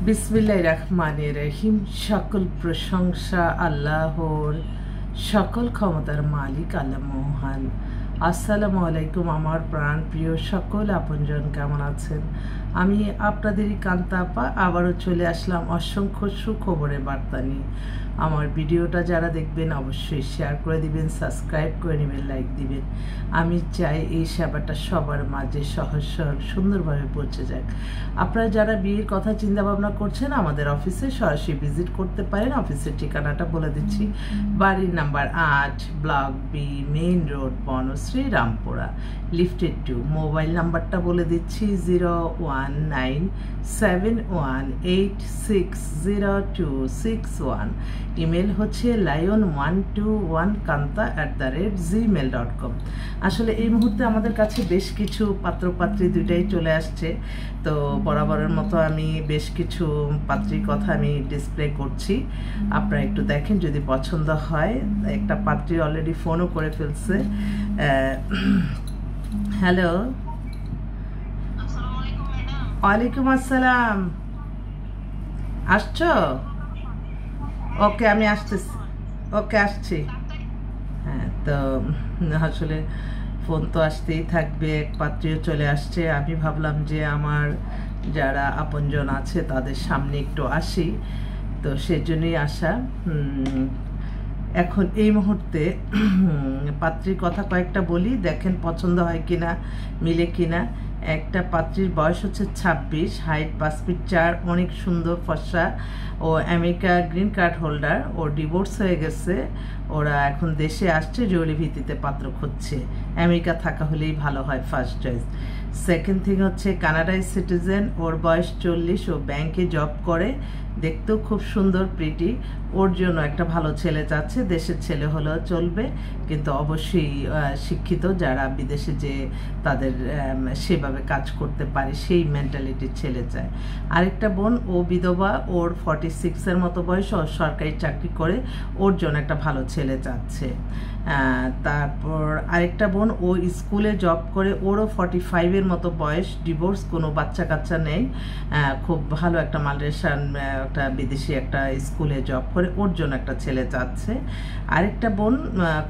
বিসমিল্লাহির রহমানির রহিম। সকল প্রশংসা আল্লাহর, সকল ক্ষমতার মালিক আল্লাহ মহান। আসসালামু আলাইকুম আমার প্রাণ প্রিয় সকল আপনজন, কেমন আছেন? আমি আপনাদেরই কান্তা আপা আবারও চলে আসলাম অসংখ্য সুখবরের বার্তা নিয়ে। আমার ভিডিওটা যারা দেখবেন অবশ্যই শেয়ার করে দিবেন, সাবস্ক্রাইব করে নেবেন, লাইক দিবেন। আমি চাই এই সেবাটা সবার মাঝে সহজ সরল সুন্দরভাবে পৌঁছে যাক। আপনারা যারা বিয়ের কথা চিন্তা ভাবনা করছেন আমাদের অফিসে সরাসরি ভিজিট করতে পারেন। অফিসের ঠিকানাটা বলে দিচ্ছি, বাড়ির number 8, block B, main road, Banasree, Rampura, লিফটেড 2। মোবাইল নাম্বারটা বলে দিচ্ছি 01971860261। ইমেল হচ্ছে lion121kanta@gmail.com। আসলে এই মুহূর্তে আমাদের কাছে বেশ কিছু পাত্রপাত্রী দুইটাই চলে আসছে, তো বরাবরের মতো আমি বেশ কিছু পাত্রীর কথা আমি ডিসপ্লে করছি, আপনারা একটু দেখেন যদি পছন্দ হয়। একটা পাত্রী অলরেডি ফোনও করে ফেলছে। হ্যালো, ওয়ালাইকুম আসসালাম। আসছো? ওকে, আমি আসতেছি। ওকে, আসছি। হ্যাঁ, তো আসলে ফোন তো আসতেই থাকবে। এক পাত্রীও চলে আসছে। আমি ভাবলাম যে আমার যারা আপনজন আছে তাদের সামনে একটু আসি, তো সেজন্যই আসা। এখন এই মুহূর্তে পাত্রীর কথা কয়েকটা বলি, দেখেন পছন্দ হয় কিনা, মিলে কিনা। একটা পাত্রীর বয়স হচ্ছে 26, হাইট 5 ফিট 4, অনেক সুন্দর ফর্সা। ও আমেরিকা গ্রিন কার্ড হোল্ডার, ওর ডিভোর্স হয়ে গেছে। ওরা এখন দেশে আসছে, জরুরি ভিত্তিতে পাত্র খুঁজছে। আমেরিকা থাকা হলেই ভালো হয়, ফার্স্ট চয়েস। সেকেন্ড থিং হচ্ছে কানাডায় সিটিজেন, ওর বয়স 40, ও ব্যাংকে জব করে, দেখতেও খুব সুন্দর, প্রিটি। ওর জন্য একটা ভালো ছেলে চাচ্ছে, দেশের ছেলে হলেও চলবে, কিন্তু অবশ্যই শিক্ষিত, যারা বিদেশে যে তাদের সেভাবে কাজ করতে পারে সেই মেন্টালিটির ছেলে চায়। আরেকটা বোন, ও বিধবা, ওর 46-এর মতো বয়স, ও সরকারি চাকরি করে, ওর জন্য একটা ভালো ছেলে চাচ্ছে। তারপর আরেকটা বোন, ও স্কুলে জব করে, ওরও 45-এর মতো বয়স, ডিভোর্স, কোনো বাচ্চা কাচ্চা নেই, খুব ভালো একটা মালয়েশিয়ান একটা বিদেশি একটা স্কুলে জব করে, ওর জন্য একটা ছেলে চাচ্ছে। আরেকটা বোন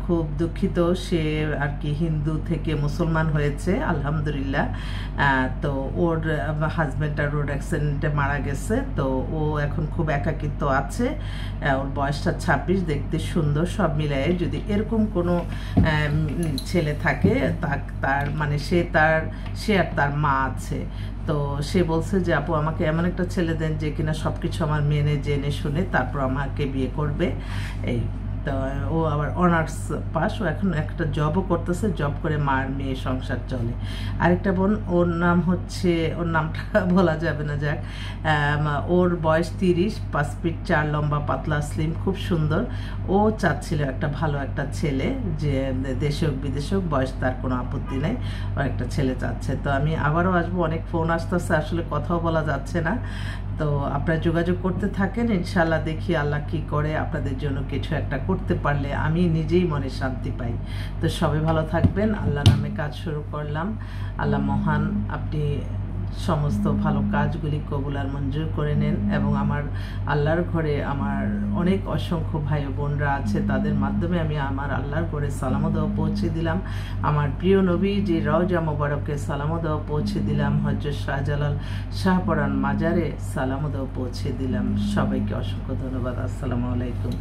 খুব দুঃখিত, সে আর কি হিন্দু থেকে মুসলমান হয়েছে আলহামদুলিল্লাহ। তো ওর হাজব্যান্ডটা রোড অ্যাক্সিডেন্টে মারা গেছে, তো ও এখন খুব একাকিত্ব আছে। ওর বয়সটা 26, দেখতে সুন্দর। সব মিলাই যদি এরকম কোনো ছেলে থাকে, তার মানে সে আর তার মা আছে, তো সে বলছে যে আপু আমাকে এমন একটা ছেলে দেন যে কিনা সব কিছু আমার মেনে জেনে শুনে তারপর আমাকে বিয়ে করবে। এই তো ও আবার অনার্স পাস, ও এখন একটা জবও করতেছে, জব করে মার মেয়ে সংসার চলে। আরেকটা বোন, ওর নাম হচ্ছে, ওর নামটা বলা যাবে না, যাক। ওর বয়স 30, 5 ফিট 4, লম্বা, পাতলা, স্লিম, খুব সুন্দর। ও চাচ্ছিল একটা ভালো একটা ছেলে, যে দেশে হোক বিদেশে হোক, বয়স তার কোনো আপত্তি নেই, ও একটা ছেলে চাচ্ছে। তো আমি আবারও আসবো, অনেক ফোন আসতেছে, আসলে কথাও বলা যাচ্ছে না। তো আপনারা যোগাযোগ করতে থাকেন, ইনশাল্লাহ দেখি আল্লাহ কি করে। আপনাদের জন্য কিছু একটা করতে পারলে আমি নিজেই মনে শান্তি পাই। তো সবাই ভালো থাকবেন। আল্লাহ নামে কাজ শুরু করলাম। আল্লাহ মহান, আপনি সমস্ত ভালো কাজগুলি কবুল আর মঞ্জুর করে নেন। এবং আমার আল্লাহর ঘরে আমার অনেক অসংখ্য ভাই বোনরা আছে, তাদের মাধ্যমে আমি আমার আল্লাহর ঘরে সালাম দেওয়া পৌঁছে দিলাম। আমার প্রিয় নবী যে রওজা মোবারকে সালাম দেওয়া পৌঁছে দিলাম। হযরত শাহজালাল শাহপরান মাজারে সালাম দেওয়া পৌঁছে দিলাম। সবাইকে অসংখ্য ধন্যবাদ। আসসালামু আলাইকুম।